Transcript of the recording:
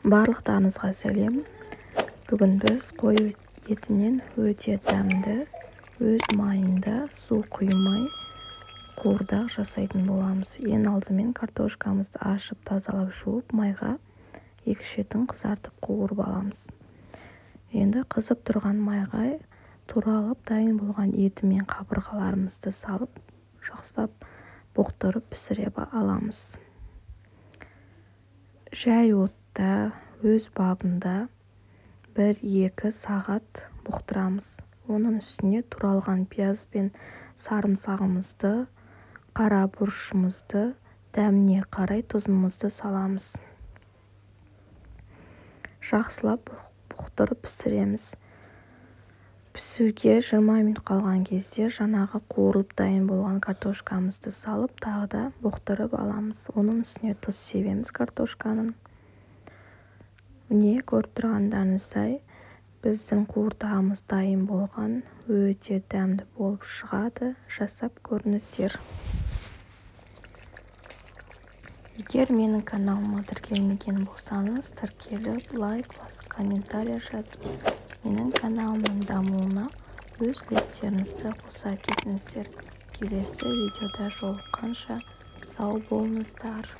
Барлықтарыңызға сәлем. Бүгін біз қой етінен өте дәмді, өз майында су құймай қуырдақ жасайтын боламыз. Ең алдымен картошкамызды ашып, тазалап, жуып, майға екі шетін қызартып қуырып аламыз. Енді қызып тұрған майға туралып дайын болған еті мен қабырғаларымызды салып, жақсылап бұқтырып пісіре аламыз. Жай отта өз бабында 1-2 сағат бұқтырамыз. Оның үстіне туралған пияз бен сарымсағымызды, қара бұрышымызды, дәміне қарай тұзымызды саламыз. Жақсылап бұқтырып пісіреміз. Пісуге 20 минут қалған кезде жаңағы қуырылып дайын болған картошкамызды салып, тағы да бұқтырып аламыз. Оның үстіне тұз себеміз картошканың. Міне көріп тұрғандарыңыздай, біздің қуырдағымыз дайын болған, өте дәмді болып шығады. Жасап көріңіздер. Егер менің каналыма тіркелмеген болсаңыз, тіркеліп, лайк басып, комментарий жазып, менің каналымның дамуына өз үлестеріңізді қоса кетіңіздер. Келесі видеода жолыққанша сау болыңыздар.